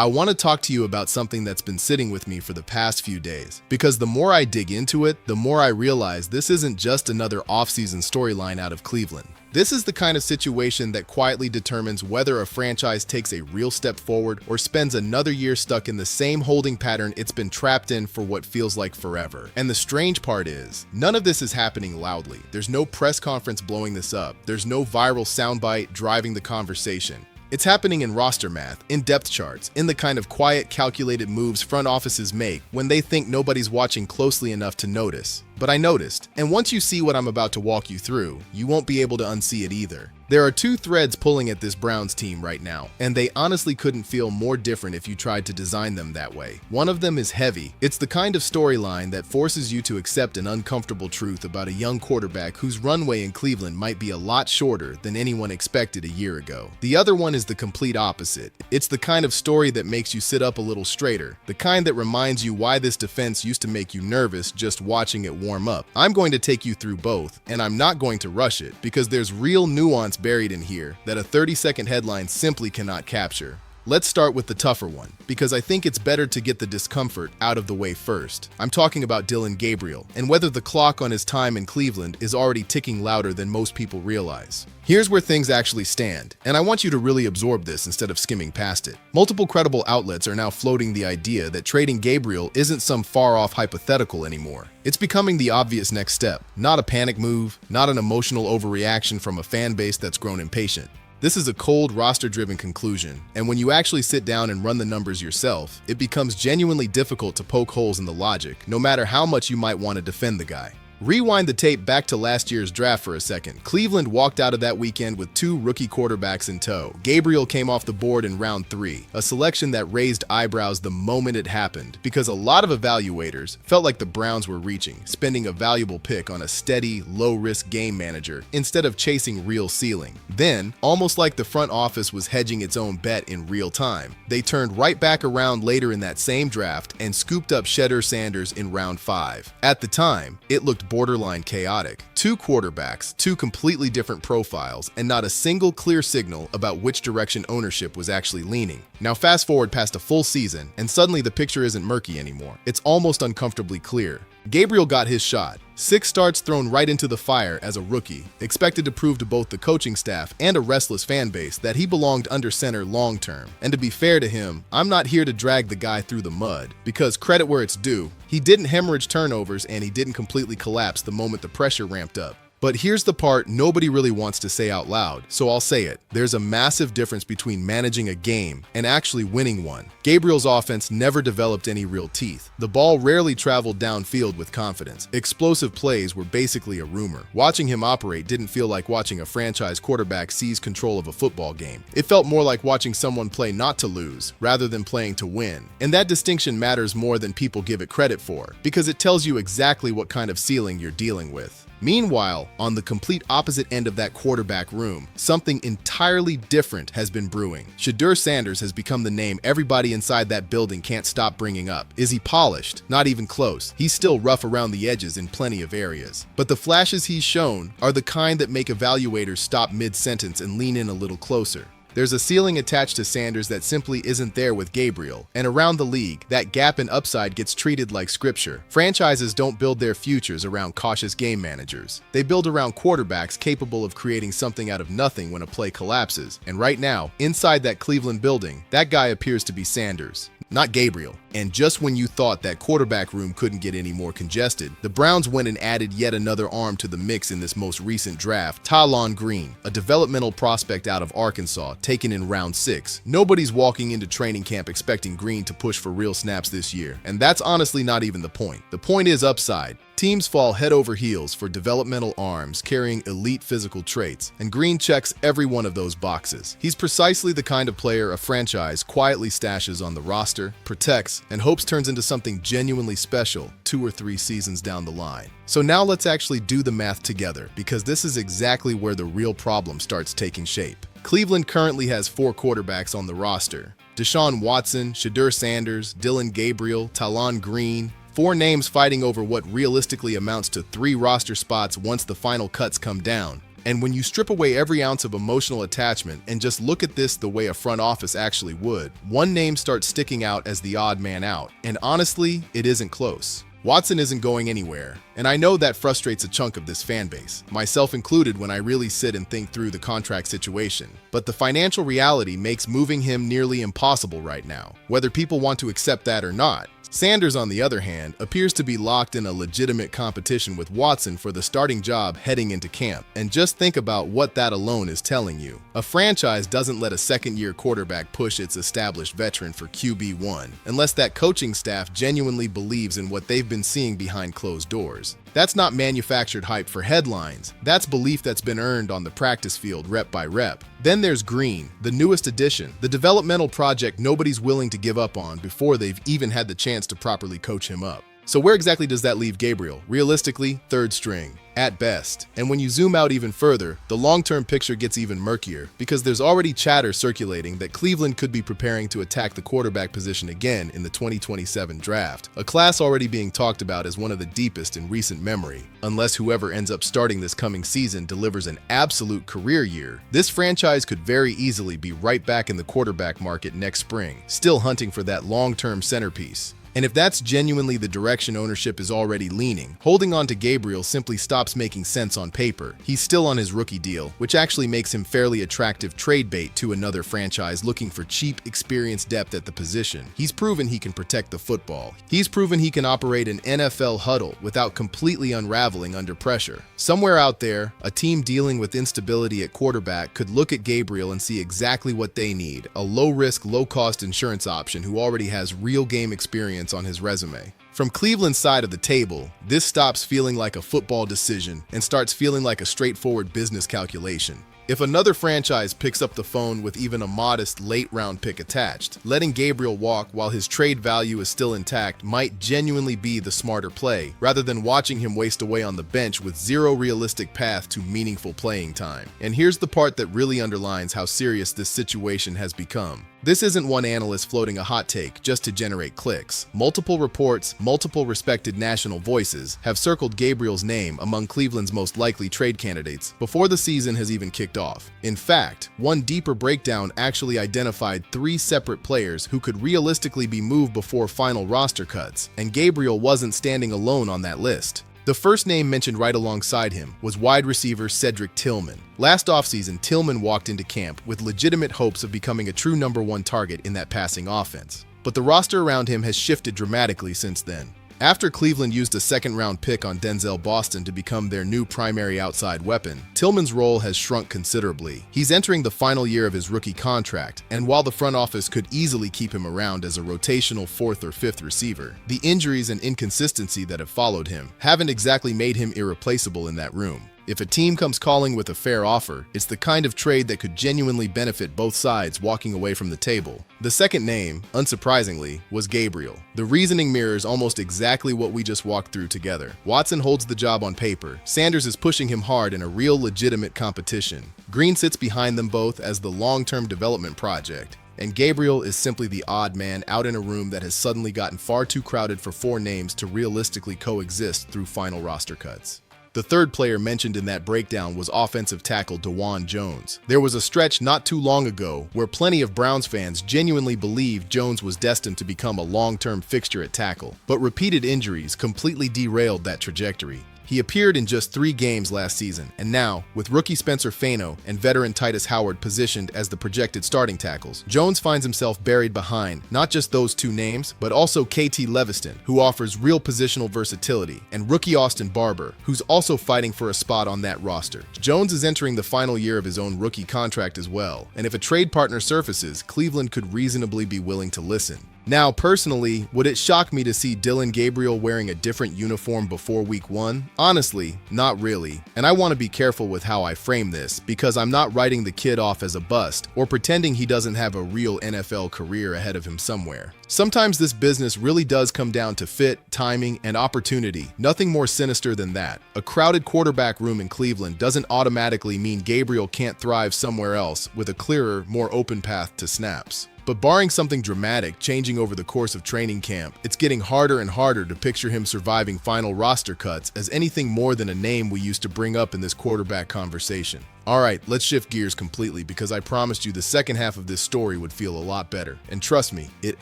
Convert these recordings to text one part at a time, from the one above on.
I want to talk to you about something that's been sitting with me for the past few days. Because the more I dig into it, the more I realize this isn't just another off-season storyline out of Cleveland. This is the kind of situation that quietly determines whether a franchise takes a real step forward or spends another year stuck in the same holding pattern it's been trapped in for what feels like forever. And the strange part is, none of this is happening loudly. There's no press conference blowing this up. There's no viral soundbite driving the conversation. It's happening in roster math, in depth charts, in the kind of quiet, calculated moves front offices make when they think nobody's watching closely enough to notice. But I noticed, and once you see what I'm about to walk you through, you won't be able to unsee it either. There are two threads pulling at this Browns team right now, and they honestly couldn't feel more different if you tried to design them that way. One of them is heavy. It's the kind of storyline that forces you to accept an uncomfortable truth about a young quarterback whose runway in Cleveland might be a lot shorter than anyone expected a year ago. The other one is the complete opposite. It's the kind of story that makes you sit up a little straighter, the kind that reminds you why this defense used to make you nervous just watching it warm up. I'm going to take you through both, and I'm not going to rush it because there's real nuance buried in here that a 30-second headline simply cannot capture. Let's start with the tougher one, because I think it's better to get the discomfort out of the way first. I'm talking about Dillon Gabriel, and whether the clock on his time in Cleveland is already ticking louder than most people realize. Here's where things actually stand, and I want you to really absorb this instead of skimming past it. Multiple credible outlets are now floating the idea that trading Gabriel isn't some far-off hypothetical anymore. It's becoming the obvious next step, not a panic move, not an emotional overreaction from a fan base that's grown impatient. This is a cold, roster-driven conclusion, and when you actually sit down and run the numbers yourself, it becomes genuinely difficult to poke holes in the logic, no matter how much you might want to defend the guy. Rewind the tape back to last year's draft for a second. Cleveland walked out of that weekend with two rookie quarterbacks in tow. Gabriel came off the board in round 3, a selection that raised eyebrows the moment it happened, because a lot of evaluators felt like the Browns were reaching, spending a valuable pick on a steady, low-risk game manager instead of chasing real ceiling. Then, almost like the front office was hedging its own bet in real time, they turned right back around later in that same draft and scooped up Shedeur Sanders in round 5. At the time, it looked borderline chaotic. Two quarterbacks, two completely different profiles, and not a single clear signal about which direction ownership was actually leaning. Now fast forward past a full season, and suddenly the picture isn't murky anymore. It's almost uncomfortably clear. Gabriel got his shot. 6 starts thrown right into the fire as a rookie, expected to prove to both the coaching staff and a restless fan base that he belonged under center long term. And to be fair to him, I'm not here to drag the guy through the mud, because credit where it's due, he didn't hemorrhage turnovers and he didn't completely collapse the moment the pressure ramped up. But here's the part nobody really wants to say out loud, so I'll say it. There's a massive difference between managing a game and actually winning one. Gabriel's offense never developed any real teeth. The ball rarely traveled downfield with confidence. Explosive plays were basically a rumor. Watching him operate didn't feel like watching a franchise quarterback seize control of a football game. It felt more like watching someone play not to lose, rather than playing to win. And that distinction matters more than people give it credit for, because it tells you exactly what kind of ceiling you're dealing with. Meanwhile, on the complete opposite end of that quarterback room, something entirely different has been brewing. Shedeur Sanders has become the name everybody inside that building can't stop bringing up. Is he polished? Not even close. He's still rough around the edges in plenty of areas. But the flashes he's shown are the kind that make evaluators stop mid-sentence and lean in a little closer. There's a ceiling attached to Sanders that simply isn't there with Gabriel, and around the league, that gap in upside gets treated like scripture. Franchises don't build their futures around cautious game managers. They build around quarterbacks capable of creating something out of nothing when a play collapses. And right now, inside that Cleveland building, that guy appears to be Sanders, not Gabriel. And just when you thought that quarterback room couldn't get any more congested, the Browns went and added yet another arm to the mix in this most recent draft, Talon Green, a developmental prospect out of Arkansas, taken in round 6. Nobody's walking into training camp expecting Green to push for real snaps this year, and that's honestly not even the point. The point is upside. Teams fall head over heels for developmental arms carrying elite physical traits, and Green checks every one of those boxes. He's precisely the kind of player a franchise quietly stashes on the roster, protects, and hopes turns into something genuinely special 2 or 3 seasons down the line. So now let's actually do the math together, because this is exactly where the real problem starts taking shape. Cleveland currently has 4 quarterbacks on the roster: Deshaun Watson, Shedeur Sanders, Dillon Gabriel, Talon Green. 4 names fighting over what realistically amounts to 3 roster spots once the final cuts come down. And when you strip away every ounce of emotional attachment and just look at this the way a front office actually would, one name starts sticking out as the odd man out. And honestly, it isn't close. Watson isn't going anywhere, and I know that frustrates a chunk of this fan base, myself included when I really sit and think through the contract situation. But the financial reality makes moving him nearly impossible right now, whether people want to accept that or not. Sanders, on the other hand, appears to be locked in a legitimate competition with Watson for the starting job heading into camp. And just think about what that alone is telling you. A franchise doesn't let a second-year quarterback push its established veteran for QB1 unless that coaching staff genuinely believes in what they've been seeing behind closed doors. That's not manufactured hype for headlines. That's belief that's been earned on the practice field rep by rep. Then there's Green, the newest addition, the developmental project nobody's willing to give up on before they've even had the chance to properly coach him up. So where exactly does that leave Gabriel? Realistically, third string, at best. And when you zoom out even further, the long-term picture gets even murkier because there's already chatter circulating that Cleveland could be preparing to attack the quarterback position again in the 2027 draft, a class already being talked about as one of the deepest in recent memory. Unless whoever ends up starting this coming season delivers an absolute career year, this franchise could very easily be right back in the quarterback market next spring, still hunting for that long-term centerpiece. And if that's genuinely the direction ownership is already leaning, holding on to Gabriel simply stops making sense on paper. He's still on his rookie deal, which actually makes him fairly attractive trade bait to another franchise looking for cheap, experienced depth at the position. He's proven he can protect the football. He's proven he can operate an NFL huddle without completely unraveling under pressure. Somewhere out there, a team dealing with instability at quarterback could look at Gabriel and see exactly what they need, a low-risk, low-cost insurance option who already has real game experience on his resume. From Cleveland's side of the table, this stops feeling like a football decision and starts feeling like a straightforward business calculation. If another franchise picks up the phone with even a modest late-round pick attached, letting Gabriel walk while his trade value is still intact might genuinely be the smarter play, rather than watching him waste away on the bench with zero realistic path to meaningful playing time. And here's the part that really underlines how serious this situation has become. This isn't one analyst floating a hot take just to generate clicks. Multiple reports, multiple respected national voices have circled Gabriel's name among Cleveland's most likely trade candidates before the season has even kicked off. In fact, one deeper breakdown actually identified 3 separate players who could realistically be moved before final roster cuts, and Gabriel wasn't standing alone on that list. The first name mentioned right alongside him was wide receiver Cedric Tillman. Last offseason, Tillman walked into camp with legitimate hopes of becoming a true #1 target in that passing offense. But the roster around him has shifted dramatically since then. After Cleveland used a second-round pick on Denzel Boston to become their new primary outside weapon, Tillman's role has shrunk considerably. He's entering the final year of his rookie contract, and while the front office could easily keep him around as a rotational 4th or 5th receiver, the injuries and inconsistency that have followed him haven't exactly made him irreplaceable in that room. If a team comes calling with a fair offer, it's the kind of trade that could genuinely benefit both sides walking away from the table. The second name, unsurprisingly, was Gabriel. The reasoning mirrors almost exactly what we just walked through together. Watson holds the job on paper. Sanders is pushing him hard in a real legitimate competition. Green sits behind them both as the long-term development project. And Gabriel is simply the odd man out in a room that has suddenly gotten far too crowded for 4 names to realistically coexist through final roster cuts. The third player mentioned in that breakdown was offensive tackle DeJuan Jones. There was a stretch not too long ago where plenty of Browns fans genuinely believed Jones was destined to become a long-term fixture at tackle, but repeated injuries completely derailed that trajectory. He appeared in just 3 games last season, and now, with rookie Spencer Fano and veteran Titus Howard positioned as the projected starting tackles, Jones finds himself buried behind not just those 2 names, but also KT Leviston, who offers real positional versatility, and rookie Austin Barber, who's also fighting for a spot on that roster. Jones is entering the final year of his own rookie contract as well, and if a trade partner surfaces, Cleveland could reasonably be willing to listen. Now, personally, would it shock me to see Dillon Gabriel wearing a different uniform before week 1? Honestly, not really. And I want to be careful with how I frame this, because I'm not writing the kid off as a bust or pretending he doesn't have a real NFL career ahead of him somewhere. Sometimes this business really does come down to fit, timing, and opportunity. Nothing more sinister than that. A crowded quarterback room in Cleveland doesn't automatically mean Gabriel can't thrive somewhere else with a clearer, more open path to snaps. But barring something dramatic changing over the course of training camp, it's getting harder and harder to picture him surviving final roster cuts as anything more than a name we used to bring up in this quarterback conversation. Alright, let's shift gears completely because I promised you the second half of this story would feel a lot better. And trust me, it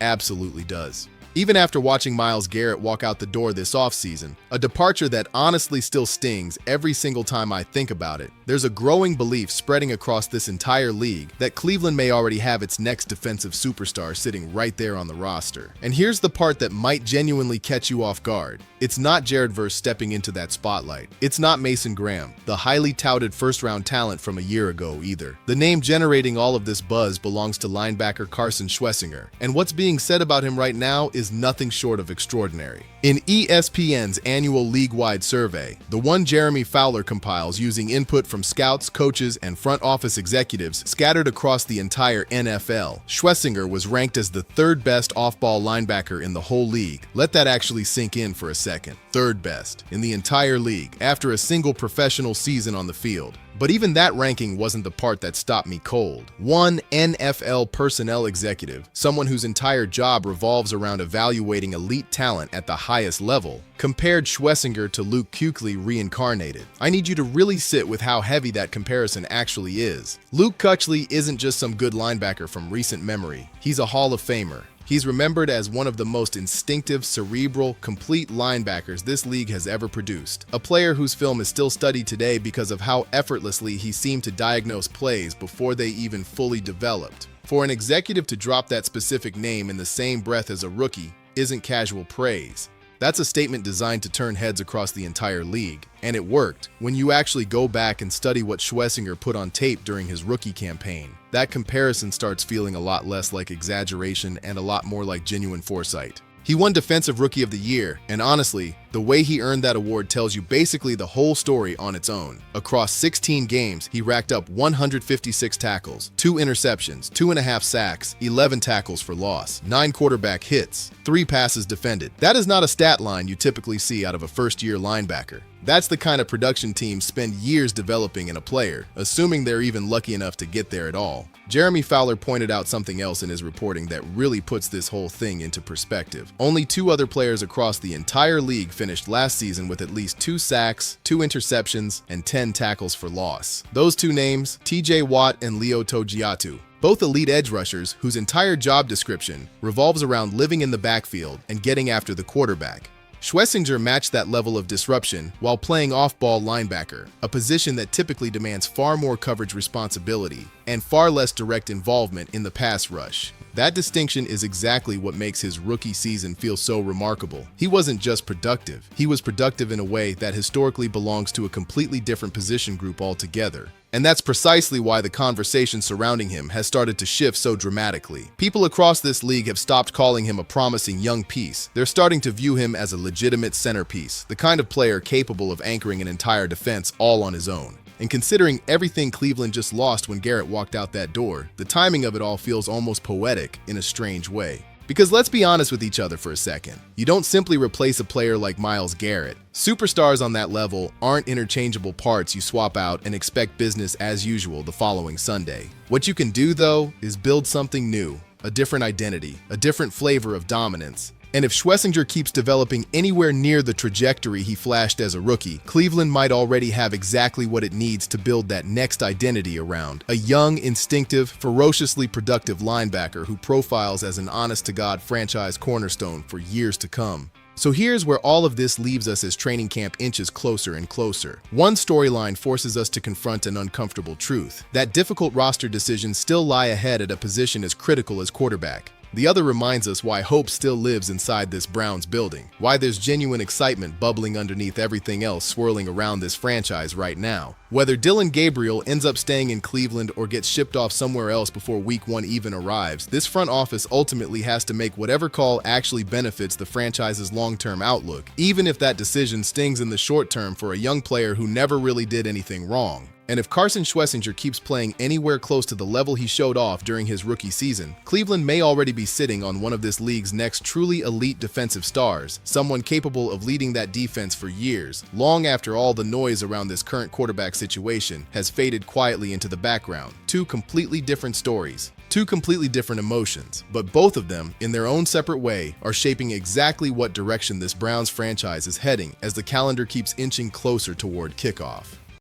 absolutely does. Even after watching Myles Garrett walk out the door this offseason, a departure that honestly still stings every single time I think about it, there's a growing belief spreading across this entire league that Cleveland may already have its next defensive superstar sitting right there on the roster. And here's the part that might genuinely catch you off guard. It's not Jared Verse stepping into that spotlight. It's not Mason Graham, the highly touted first-round talent from a year ago either. The name generating all of this buzz belongs to linebacker Carson Schwessinger, and what's being said about him right now is nothing short of extraordinary. In ESPN's annual league-wide survey, the one Jeremy Fowler compiles using input from scouts, coaches, and front office executives scattered across the entire NFL, Schwessinger was ranked as the third best off-ball linebacker in the whole league. Let that actually sink in for a second. Third best in the entire league after a single professional season on the field. But even that ranking wasn't the part that stopped me cold. One NFL personnel executive, someone whose entire job revolves around evaluating elite talent at the highest level, compared Schwessinger to Luke Kuechly reincarnated. I need you to really sit with how heavy that comparison actually is. Luke Kuechly isn't just some good linebacker from recent memory. He's a Hall of Famer. He's remembered as one of the most instinctive, cerebral, complete linebackers this league has ever produced. A player whose film is still studied today because of how effortlessly he seemed to diagnose plays before they even fully developed. For an executive to drop that specific name in the same breath as a rookie isn't casual praise. That's a statement designed to turn heads across the entire league. And it worked. When you actually go back and study what Schwessinger put on tape during his rookie campaign, that comparison starts feeling a lot less like exaggeration and a lot more like genuine foresight. He won Defensive Rookie of the Year, and honestly, the way he earned that award tells you basically the whole story on its own. Across 16 games, he racked up 156 tackles, 2 interceptions, 2.5 sacks, 11 tackles for loss, 9 quarterback hits, 3 passes defended. That is not a stat line you typically see out of a first-year linebacker. That's the kind of production teams spend years developing in a player, assuming they're even lucky enough to get there at all. Jeremy Fowler pointed out something else in his reporting that really puts this whole thing into perspective. Only 2 other players across the entire league finished last season with at least 2 sacks, 2 interceptions, and 10 tackles for loss. Those 2 names, TJ Watt and Leo Togiatu. Both elite edge rushers whose entire job description revolves around living in the backfield and getting after the quarterback. Schwessinger matched that level of disruption while playing off-ball linebacker, a position that typically demands far more coverage responsibility and far less direct involvement in the pass rush. That distinction is exactly what makes his rookie season feel so remarkable. He wasn't just productive, he was productive in a way that historically belongs to a completely different position group altogether. And that's precisely why the conversation surrounding him has started to shift so dramatically. People across this league have stopped calling him a promising young piece. They're starting to view him as a legitimate centerpiece, the kind of player capable of anchoring an entire defense all on his own. And considering everything Cleveland just lost when Garrett walked out that door, the timing of it all feels almost poetic in a strange way. Because let's be honest with each other for a second. You don't simply replace a player like Myles Garrett. Superstars on that level aren't interchangeable parts you swap out and expect business as usual the following Sunday. What you can do, though, is build something new, a different identity, a different flavor of dominance. And if Schwessinger keeps developing anywhere near the trajectory he flashed as a rookie, Cleveland might already have exactly what it needs to build that next identity around. A young, instinctive, ferociously productive linebacker who profiles as an honest-to-God franchise cornerstone for years to come. So here's where all of this leaves us as training camp inches closer and closer. One storyline forces us to confront an uncomfortable truth. That difficult roster decisions still lie ahead at a position as critical as quarterback. The other reminds us why hope still lives inside this Browns building, why there's genuine excitement bubbling underneath everything else swirling around this franchise right now. Whether Dillon Gabriel ends up staying in Cleveland or gets shipped off somewhere else before Week 1 even arrives, this front office ultimately has to make whatever call actually benefits the franchise's long-term outlook, even if that decision stings in the short term for a young player who never really did anything wrong. And if Carson Schlesinger keeps playing anywhere close to the level he showed off during his rookie season, Cleveland may already be sitting on one of this league's next truly elite defensive stars, someone capable of leading that defense for years, long after all the noise around this current quarterback situation has faded quietly into the background. Two completely different stories. Two completely different emotions, but both of them, in their own separate way, are shaping exactly what direction this Browns franchise is heading as the calendar keeps inching closer toward kickoff.